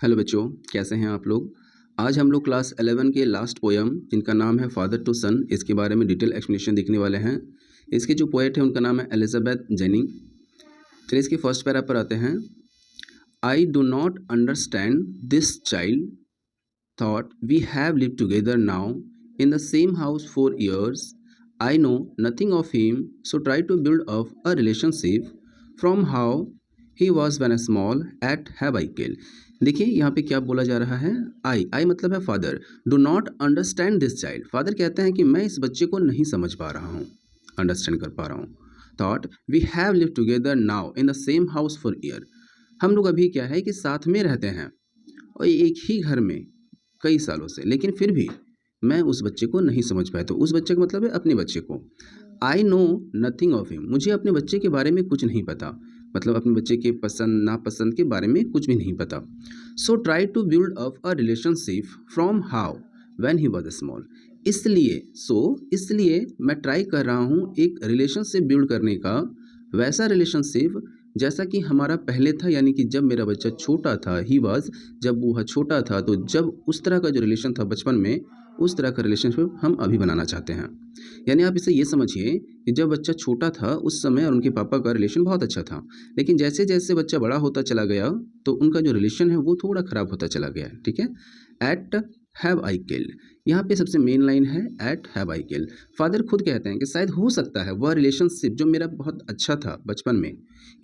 Hello बच्चों, कैसे हैं आप लोग। आज हम लोग क्लास 11 के लास्ट पोयम जिनका नाम है फादर टू सन, इसके बारे में डिटेल एक्सप्लेनेशन देखने वाले हैं। इसके जो पोएट है उनका नाम है एलिजाबेथ जेनिंग। चलिए इसके फर्स्ट पैरा पर आते हैं। I do not understand this child thought we have live together now in the same house for years. I know nothing of him, so try to build up a relationship from how he was when small at have I kill. देखिए यहाँ पे क्या बोला जा रहा है। आई मतलब है father. Do not understand this child, father कहते हैं कि मैं इस बच्चे को नहीं समझ पा रहा हूँ, अंडरस्टैंड कर पा रहा हूँ। Thought we have live together now in the same house for year, हम लोग अभी क्या है कि साथ में रहते हैं और एक ही घर में कई सालों से, लेकिन फिर भी मैं उस बच्चे को नहीं समझ पाया। तो उस बच्चे का मतलब है अपने बच्चे को। आई नो नथिंग ऑफ हिम, मुझे अपने बच्चे के बारे में कुछ नहीं पता, मतलब अपने बच्चे के पसंद नापसंद के बारे में कुछ भी नहीं पता। So try to build up a relationship from how when he was small, इसलिए मैं ट्राई कर रहा हूँ एक रिलेशनशिप बिल्ड करने का, वैसा रिलेशनशिप जैसा कि हमारा पहले था, यानी कि जब मेरा बच्चा छोटा था, ही वॉज, जब वो छोटा था, तो जब उस तरह का जो रिलेशन था बचपन में, उस तरह का रिलेशनशिप हम अभी बनाना चाहते हैं। यानी आप इसे ये समझिए कि जब बच्चा छोटा था उस समय और उनके पापा का रिलेशन बहुत अच्छा था, लेकिन जैसे जैसे बच्चा बड़ा होता चला गया तो उनका जो रिलेशन है वो थोड़ा ख़राब होता चला गया। ठीक है। एट हैव आई किल्ड, यहाँ पे सबसे मेन लाइन है at have I killed. Father खुद कहते हैं कि शायद हो सकता है वह रिलेशनशिप जो मेरा बहुत अच्छा था बचपन में,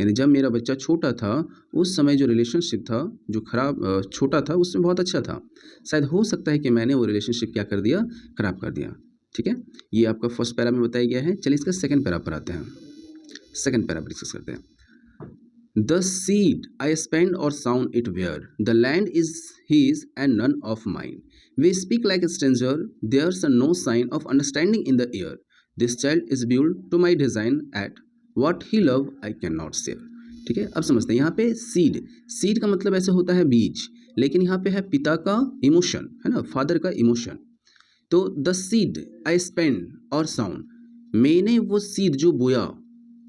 यानी जब मेरा बच्चा छोटा था उस समय जो रिलेशनशिप था जो खराब छोटा था उसमें बहुत अच्छा था, शायद हो सकता है कि मैंने वो रिलेशनशिप क्या कर दिया, ख़राब कर दिया। ठीक है, ये आपका फर्स्ट पैरा में बताया गया है। चलिए इसका सेकंड पैरा पर आते हैं। सेकंड पैरा पर डिस्कस करते हैं। The seed I spend or sound it where the land is his and none of mine. We speak like a stranger, there's no sign of understanding in the air. This child is built to my design at what he love I cannot share. ठीक है, अब समझते हैं। यहाँ पे seed का मतलब ऐसे होता है बीज, लेकिन यहाँ पे है पिता का इमोशन, है ना, फादर का इमोशन। तो द सीड आई स्पेंड और साउंड, मैंने वो सीड जो बोया,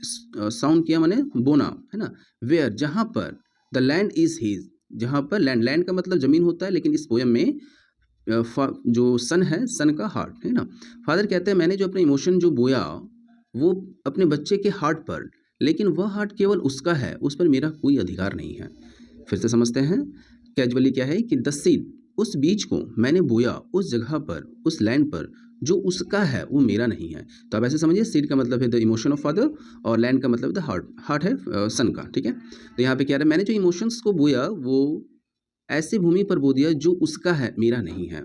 साउंड किया मैंने बोना, है ना, वेयर जहाँ पर, द लैंड इज हीज, जहाँ पर लैंड का मतलब ज़मीन होता है, लेकिन इस पोएम में जो सन है, सन का हार्ट है ना। फादर कहते हैं मैंने जो अपने इमोशन जो बोया वो अपने बच्चे के हार्ट पर, लेकिन वह हार्ट केवल उसका है, उस पर मेरा कोई अधिकार नहीं है। फिर से समझते हैं कैजुअली क्या है कि द सीड, उस बीज को मैंने बोया उस जगह पर, उस लैंड पर जो उसका है वो मेरा नहीं है। तो आप ऐसे समझिए सीड का मतलब है द इमोशन ऑफ फादर और लैंड का मतलब द हार्ट है सन का। ठीक है, तो यहाँ पे क्या है, मैंने जो इमोशंस को बोया वो ऐसी भूमि पर बो दिया जो उसका है, मेरा नहीं है।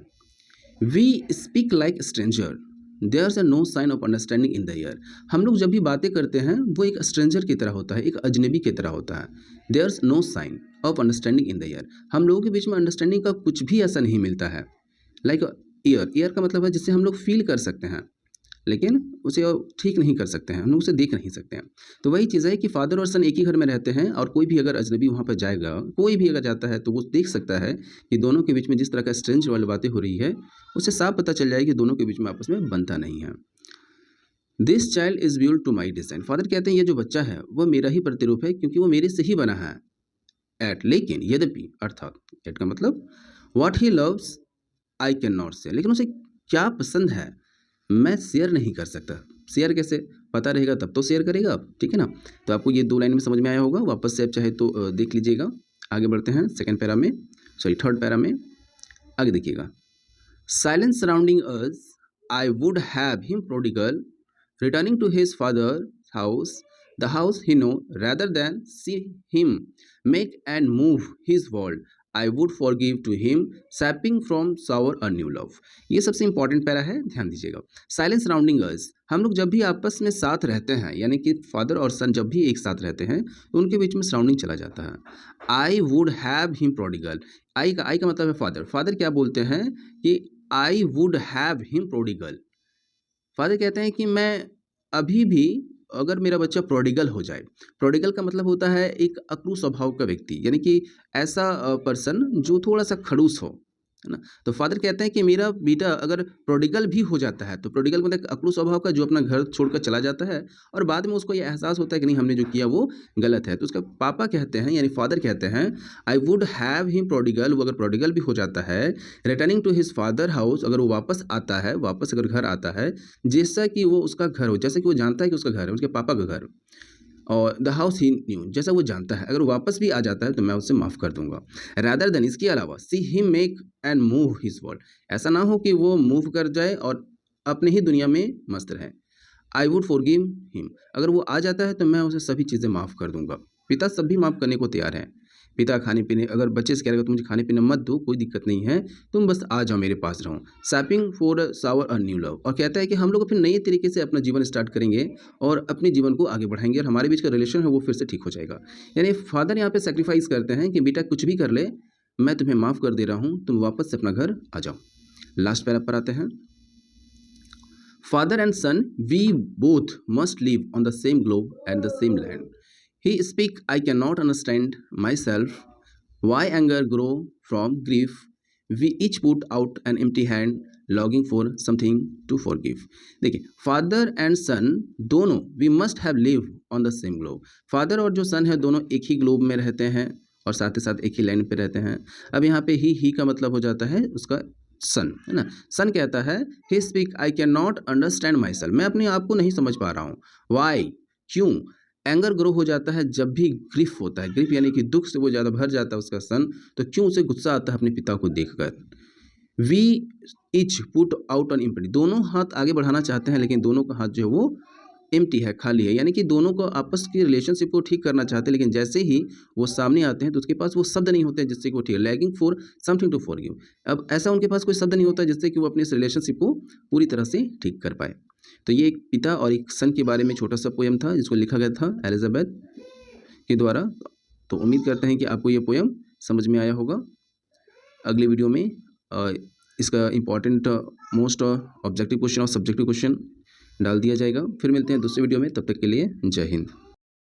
We speak like stranger, there are no sign of understanding in the air, हम लोग जब भी बातें करते हैं वो एक स्ट्रेंजर की तरह होता है, एक अजनबी की तरह होता है। There no sign of understanding in the air, हम लोगों के बीच में अंडरस्टैंडिंग का कुछ भी ऐसा नहीं मिलता है। लाइक ईयर का मतलब है जिससे हम लोग फील कर सकते हैं, लेकिन उसे ठीक नहीं कर सकते हैं, हम लोग उसे देख नहीं सकते हैं। तो वही चीज़ है कि फादर और सन एक ही घर में रहते हैं और कोई भी अगर अजनबी वहाँ पर जाएगा, कोई भी अगर जाता है तो वो देख सकता है कि दोनों के बीच में जिस तरह का स्ट्रेंज वाली बातें हो रही है, उससे साफ पता चल जाएगी कि दोनों के बीच में आपस में बनता नहीं है। This child is build to my design, father कहते हैं ये जो बच्चा है वो मेरा ही प्रतिरूप है क्योंकि वो मेरे से ही बना है। एट, लेकिन, यद्यपि, अर्थात, एट का मतलब what he loves I can not से, लेकिन उसे क्या पसंद है मैं शेयर नहीं कर सकता। शेयर कैसे, पता रहेगा तब तो शेयर करेगा आप। ठीक है ना, तो आपको ये 2 लाइन में समझ में आया होगा। वापस से आप चाहे तो देख लीजिएगा। आगे बढ़ते हैं सेकंड पैरा में, थर्ड पैरा में। आगे देखिएगा। Silence surrounding us, I would have him prodigal returning to his father house, the house he no rather than see him make and move his world, I would forgive to him sapping from sour a new love। ये सबसे important para है, ध्यान दीजिएगा। Silence surrounding अस, हम लोग जब भी आपस में साथ रहते हैं, यानी कि फादर और सन जब भी एक साथ रहते हैं तो उनके बीच में सराउंडिंग चला जाता है। I would have him prodigal, I का मतलब है फादर। फादर क्या बोलते हैं कि I would have him prodigal, father कहते हैं कि मैं अभी भी, अगर मेरा बच्चा प्रोडिगल हो जाए, प्रोडिगल का मतलब होता है एक अकड़ू स्वभाव का व्यक्ति, यानी कि ऐसा पर्सन जो थोड़ा सा खड़ूस हो, है ना। तो फादर कहते हैं कि मेरा बेटा अगर प्रोडिगल भी हो जाता है, तो प्रोडिगल मतलब एक अकड़ू स्वभाव का जो अपना घर छोड़कर चला जाता है और बाद में उसको ये एहसास होता है कि नहीं हमने जो किया वो गलत है। तो उसका पापा कहते हैं यानी फादर कहते हैं I would have him prodigal, वो अगर प्रोडिगल भी हो जाता है, returning to his father house, अगर वो वापस आता है, वापस अगर घर आता है, जैसा कि वो उसका घर हो, जैसा कि वो जानता है कि उसका घर है, उसके पापा का घर और द हाउस ही न्यू, जैसा वो जानता है, अगर वो वापस भी आ जाता है तो मैं उसे माफ़ कर दूंगा। रादर देन, इसके अलावा see him make and move his world, ऐसा ना हो कि वो मूव कर जाए और अपने ही दुनिया में मस्त रहे। आई वुड फॉरगिव हिम, अगर वो आ जाता है तो मैं उसे सभी चीज़ें माफ़ कर दूंगा। पिता सभी माफ़ करने को तैयार हैं। पिता खाने पीने, अगर बच्चे से कह रहे तुम मुझे खाने पीने मत दो, कोई दिक्कत नहीं है, तुम बस आ जाओ मेरे पास रहो। Sapping for savour a new love, और कहता है कि हम लोग फिर नए तरीके से अपना जीवन स्टार्ट करेंगे और अपने जीवन को आगे बढ़ाएंगे और हमारे बीच का रिलेशन है वो फिर से ठीक हो जाएगा। यानी फादर यहाँ पे सेक्रीफाइस करते हैं कि बेटा कुछ भी कर ले, मैं तुम्हें माफ़ कर दे रहा हूँ, तुम वापस से अपना घर आ जाओ। लास्ट पैरा पर आते हैं। Father and son, we both must live on the same globe and the same land. He speak, I cannot understand myself. Why anger grow from grief? We each put out an empty hand, longing for something to forgive. देखिए, father and son दोनों we must have live on the same globe. Father और जो सन है दोनों एक ही globe में रहते हैं और साथ ही साथ एक ही लैंड पे रहते हैं। अब यहाँ पे ही का मतलब हो जाता है उसका सन, है ना। सन कहता है he speak, I can not understand my self, मैं अपने आप को नहीं समझ पा रहा हूँ। वाई, क्यों? एंगर ग्रो हो जाता है जब भी ग्रीफ होता है, ग्रीफ यानी कि दुख से वो ज़्यादा भर जाता है उसका सन, तो क्यों उसे गुस्सा आता है अपने पिता को देखकर। We each put out on empty, दोनों हाथ आगे बढ़ाना चाहते हैं लेकिन दोनों का हाथ जो है वो एम्प्टी है, खाली है, यानी कि दोनों को आपस की रिलेशनशिप को ठीक करना चाहते हैं लेकिन जैसे ही वो सामने आते हैं तो उसके पास वो शब्द नहीं होते जिससे कि वो ठीक, lagging for something to forgive. अब ऐसा उनके पास कोई शब्द नहीं होता जिससे कि वो अपनी इस रिलेशनशिप को पूरी तरह से ठीक कर पाए। तो ये एक पिता और एक सन के बारे में छोटा सा पोएम था जिसको लिखा गया था एलिजाबेथ के द्वारा। तो उम्मीद करते हैं कि आपको ये पोएम समझ में आया होगा। अगले वीडियो में इसका इम्पॉर्टेंट मोस्ट ऑब्जेक्टिव क्वेश्चन और सब्जेक्टिव क्वेश्चन डाल दिया जाएगा। फिर मिलते हैं दूसरे वीडियो में, तब तक के लिए जय हिंद।